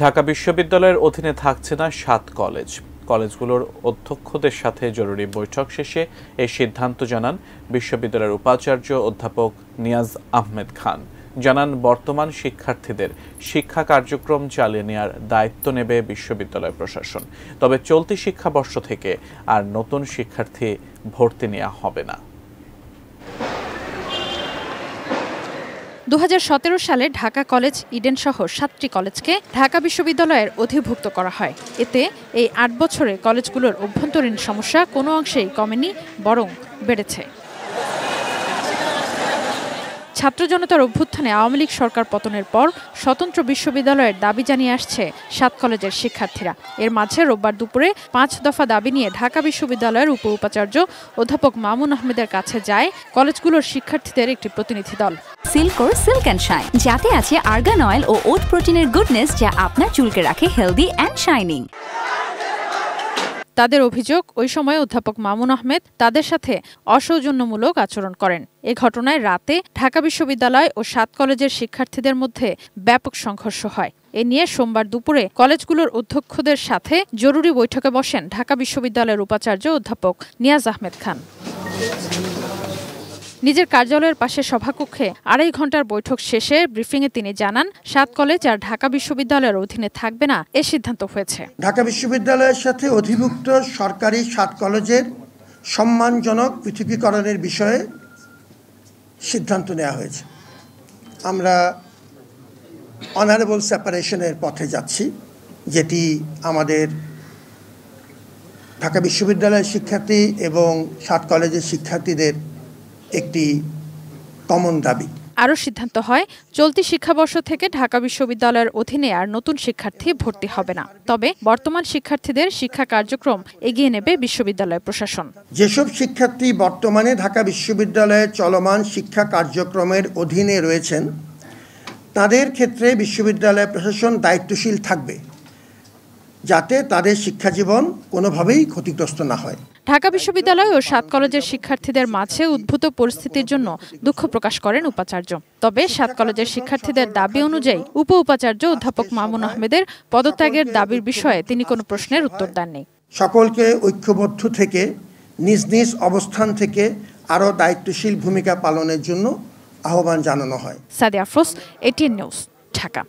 ঢাকা বিশ্ববিদ্যালয়ের অধীনে থাকছে না ৭ কলেজ। কলেজগুলোর অধ্যক্ষদের সাথে জরুরি বৈঠক শেষে এই সিদ্ধান্ত জানান বিশ্ববিদ্যালয়ের উপাচার্য অধ্যাপক নিয়াজ আহমেদ খান। জানান, বর্তমান শিক্ষার্থীদের শিক্ষা কার্যক্রম চালিয়ে নেওয়ার দায়িত্ব নেবে বিশ্ববিদ্যালয় প্রশাসন। তবে চলতি শিক্ষাবর্ষ থেকে আর নতুন শিক্ষার্থী ভর্তি নেওয়া হবে না। ২০১৭ সালে ঢাকা কলেজ, ইডেন সহ ৭টি কলেজকে ঢাকা বিশ্ববিদ্যালয়ের অধিভুক্ত করা হয়। এতে এই ৮ বছরে কলেজগুলোর অভ্যন্তরীণ সমস্যা কোনো অংশেই কমেনি, বরং বেড়েছে। ছাত্র জনতার অভ্যুত্থানে আওয়ামী লীগ সরকার পতনের পর স্বতন্ত্র বিশ্ববিদ্যালয়ের দাবি জানিয়ে আসছে ৭ কলেজের শিক্ষার্থীরা। এর মাঝে রোববার দুপুরে ৫ দফা দাবি নিয়ে ঢাকা বিশ্ববিদ্যালয়ের উপাচার্য অধ্যাপক মামুন আহমেদের কাছে যায় কলেজগুলোর শিক্ষার্থীদের একটি প্রতিনিধি দল। সিল্কোর সিল্ক অ্যান্ড শাইন, যাতে আছে আর্গান অয়েল ও ওট প্রোটিনের গুডনেস, যা আপনার চুলকে রাখে হেলদি অ্যান্ড শাইনিং। তাদের অভিযোগ, ওই সময় অধ্যাপক মামুন আহমেদ তাদের সাথে অসৌজন্যমূলক আচরণ করেন। এ ঘটনায় রাতে ঢাকা বিশ্ববিদ্যালয় ও ৭ কলেজের শিক্ষার্থীদের মধ্যে ব্যাপক সংঘর্ষ হয়। এ নিয়ে সোমবার দুপুরে কলেজগুলোর অধ্যক্ষদের সাথে জরুরি বৈঠকে বসেন ঢাকা বিশ্ববিদ্যালয়ের উপাচার্য অধ্যাপক নিয়াজ আহমেদ খান। নিজের কার্যালয়ের পাশে সভাকক্ষে ২.৫ ঘণ্টার বৈঠক শেষে ব্রিফিংয়ে তিনি জানান, ৭ কলেজ আর ঢাকা বিশ্ববিদ্যালয়ের অধীনে থাকবে না, এ সিদ্ধান্ত হয়েছে। ঢাকা বিশ্ববিদ্যালয়ের সাথে অধিভুক্ত সরকারি ৭ কলেজের সম্মানজনক পৃথকীকরণের বিষয়ে সিদ্ধান্ত নেওয়া হয়েছে। আমরা অনারেবল সেপারেশনের পথে যাচ্ছি, যেটি আমাদের ঢাকা বিশ্ববিদ্যালয়ের শিক্ষার্থী এবং ৭ কলেজের শিক্ষার্থীদের একটি কমন দাবি। আরও সিদ্ধান্ত হয়, চলতি শিক্ষাবর্ষ থেকে ঢাকা বিশ্ববিদ্যালয়ের অধীনে আর নতুন শিক্ষার্থী ভর্তি হবে না। তবে বর্তমান শিক্ষার্থীদের শিক্ষা কার্যক্রম এগিয়ে নেবে বিশ্ববিদ্যালয় প্রশাসন। যেসব শিক্ষার্থী বর্তমানে ঢাকা বিশ্ববিদ্যালয়ের চলমান শিক্ষা কার্যক্রমের অধীনে রয়েছেন, তাদের ক্ষেত্রে বিশ্ববিদ্যালয় প্রশাসন দায়িত্বশীল থাকবে, যাতে তাদের শিক্ষাজীবন কোনোভাবেই ক্ষতিগ্রস্ত না হয়। ঢাকা বিশ্ববিদ্যালয় ও ৭ কলেজের শিক্ষার্থীদের মাঝে উদ্ভূত পরিস্থিতির জন্য দুঃখ প্রকাশ করেন উপাচার্য। তবে ৭ কলেজের শিক্ষার্থীদের দাবি অনুযায়ী উপাচার্য অধ্যাপক মামুন আহমেদের পদত্যাগের দাবির বিষয়ে তিনি কোনো প্রশ্নের উত্তর দেননি। সকলকে ঐক্যবদ্ধ থেকে নিজ নিজ অবস্থান থেকে আরও দায়িত্বশীল ভূমিকা পালনের জন্য আহ্বান জানানো হয়। Sadia Afroz, ATN news, Dhaka.